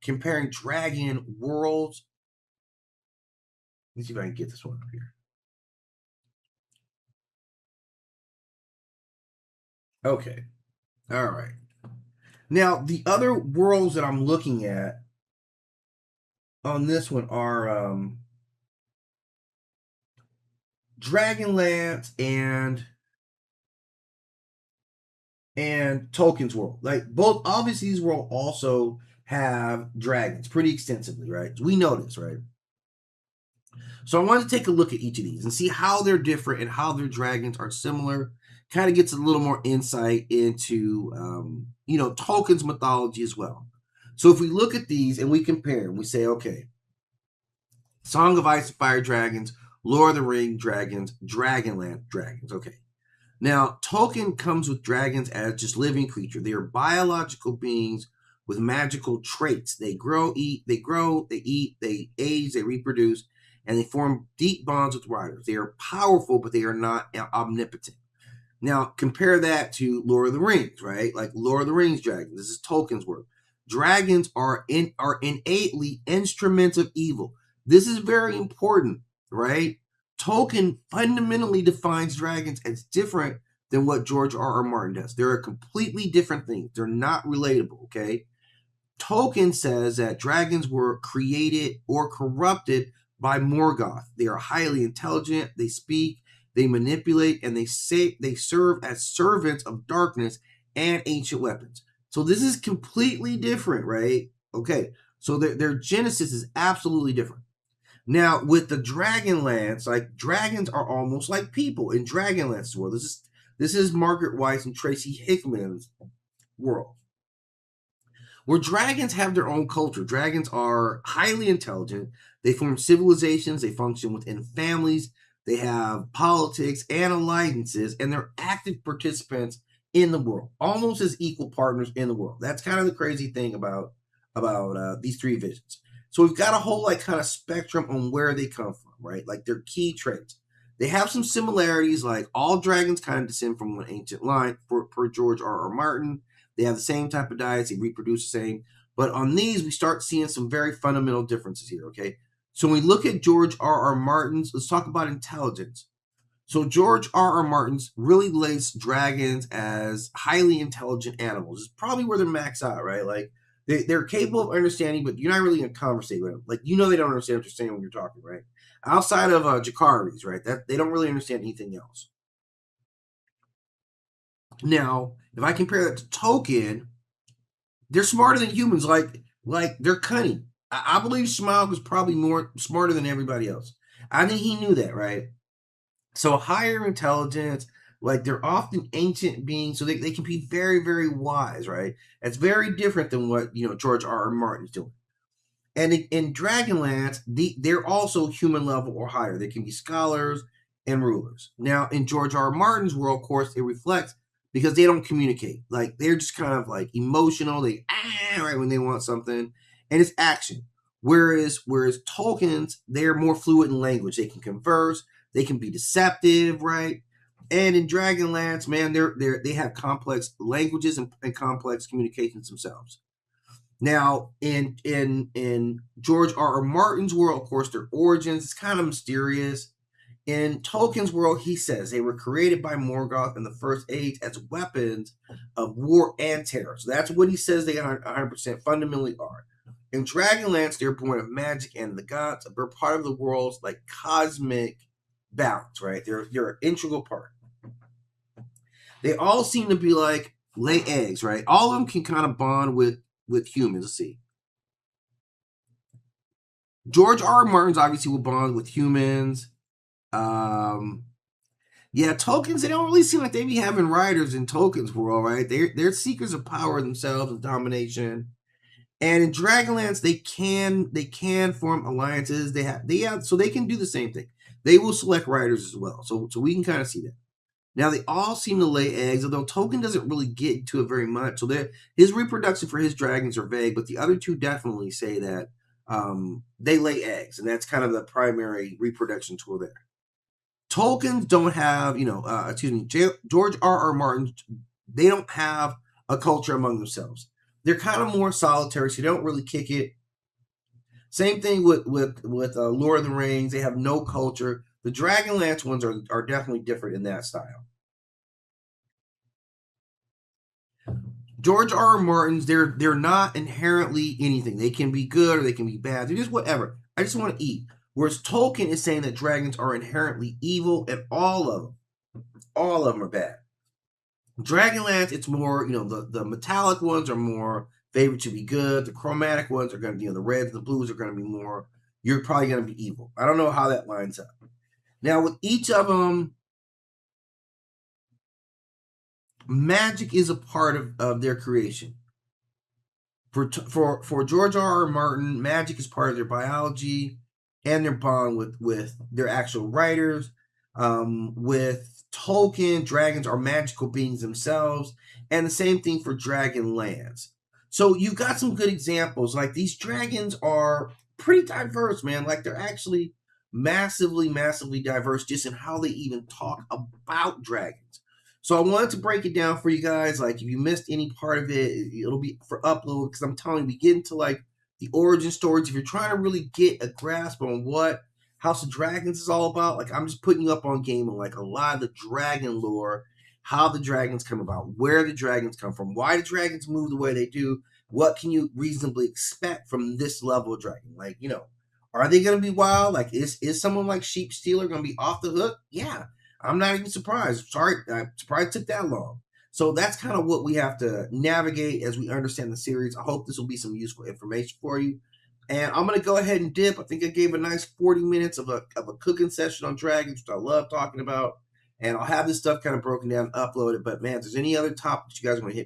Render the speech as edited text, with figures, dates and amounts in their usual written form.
comparing dragon worlds. Let me see if I can get this one up here. Okay. All right. Now, the other worlds that I'm looking at on this one are Dragonlance and Tolkien's world. Like both, obviously, these worlds also have dragons pretty extensively, right? We know this, right? So I wanted to take a look at each of these and see how they're different and how their dragons are similar. Kind of gets a little more insight into, Tolkien's mythology as well. So if we look at these and we compare and we say, okay, Song of Ice and Fire dragons, Lord of the Ring dragons, Dragonlance dragons. Okay. Now, Tolkien comes with dragons as just living creatures. They are biological beings with magical traits. They grow, eat, they eat, they age, they reproduce, and they form deep bonds with riders. They are powerful, but they are not omnipotent. Now, compare that to Lord of the Rings, right? Like Lord of the Rings dragons. This is Tolkien's work. Dragons are innately instruments of evil. This is very important, right? Tolkien fundamentally defines dragons as different than what George R.R. Martin does. They're a completely different thing. They're not relatable, okay? Tolkien says that dragons were created or corrupted by Morgoth. They are highly intelligent, they speak, they manipulate, and they serve as servants of darkness and ancient weapons. So this is completely different, right? Okay, so their genesis is absolutely different. Now, with the Dragonlance, like dragons are almost like people in Dragonlance's world. This is Margaret Weiss and Tracy Hickman's world, where dragons have their own culture. Dragons are highly intelligent. They form civilizations. They function within families. They have politics and alliances, and they're active participants in the world, almost as equal partners in the world. That's kind of the crazy thing about these three visions. So we've got a whole like kind of spectrum on where they come from, right? Like their key traits. They have some similarities, like all dragons kind of descend from one ancient line, per George R.R. Martin. They have the same type of diets, they reproduce the same. But on these, we start seeing some very fundamental differences here, okay? So when we look at George R.R. Martin's, let's talk about intelligence. So George R.R. Martin's really lays dragons as highly intelligent animals. It's probably where they're maxed out, right? Like they're capable of understanding, but you're not really going to conversate with them. Like they don't understand what you're saying when you're talking, right? Outside of Jakari's, right? That they don't really understand anything else. Now, if I compare that to Tolkien, they're smarter than humans. Like they're cunning. I believe Smaug was probably more smarter than everybody else. I think he knew that, right? So higher intelligence, like they're often ancient beings, so they can be very, very wise, right? That's very different than what George R.R. Martin's doing. And in Dragonlance, they're also human level or higher. They can be scholars and rulers. Now, in George R. R. Martin's world, of course, it reflects because they don't communicate. Like they're just kind of like emotional. They right when they want something, and it's action. Whereas Tolkien's, they're more fluid in language. They can converse. They can be deceptive, right? And in Dragonlance, man, they have complex languages and complex communications themselves. Now, in George R. R. Martin's world, of course, their origins is kind of mysterious. In Tolkien's world, he says they were created by Morgoth in the First Age as weapons of war and terror. So that's what he says they 100% fundamentally are. In Dragonlance, they're born of magic and the gods. They're part of the world's like cosmic balance, right? They're an integral part. They all seem to be like lay eggs, right? All of them can kind of bond with humans. Let's see. George R. R. Martin's obviously will bond with humans. Yeah, Tolkien's, they don't really seem like they be having riders in Tolkien's world, right? They're seekers of power themselves and domination. And in Dragonlance, they can form alliances. They have so they can do the same thing. They will select riders as well. So we can kind of see that. Now they all seem to lay eggs, although Tolkien doesn't really get into it very much. So his reproduction for his dragons are vague, but the other two definitely say that they lay eggs, and that's kind of the primary reproduction tool there. Tolkien's don't have, George R. R. Martin, they don't have a culture among themselves. they're kind of more solitary, so they don't really kick it. Same thing with Lord of the Rings. They have no culture. The Dragonlance ones are definitely different in that style. George R. R. Martin's, they're not inherently anything. They can be good or they can be bad. They're just whatever. I just want to eat. Whereas Tolkien is saying that dragons are inherently evil, and all of them are bad. Dragonlance, it's more, the metallic ones are more favored to be good. The chromatic ones are going to, the reds, the blues are going to be more, you're probably going to be evil. I don't know how that lines up. Now, with each of them, magic is a part of their creation. For George R. R. Martin, magic is part of their biology and their bond with their actual writers. With Tolkien, dragons are magical beings themselves, and the same thing for Dragonlance. So you got some good examples. Like, these dragons are pretty diverse, man. Like, they're actually massively, massively diverse just in how they even talk about dragons. So I wanted to break it down for you guys. Like, if you missed any part of it, it'll be for upload, because I'm telling you, we get into like the origin stories. If you're trying to really get a grasp on what House of Dragons is all about, like, I'm just putting you up on game on like a lot of the dragon lore, how the dragons come about, where the dragons come from, why the dragons move the way they do, what can you reasonably expect from this level of dragon. Like, are they going to be wild? Like, is someone like Sheep Stealer going to be off the hook? Yeah. I'm not even surprised. Sorry, I'm surprised it took that long. So that's kind of what we have to navigate as we understand the series. I hope this will be some useful information for you. And I'm going to go ahead and dip. I think I gave a nice 40 minutes of a cooking session on dragons, which I love talking about. And I'll have this stuff kind of broken down, uploaded. But, man, if there's any other topics you guys want to hit me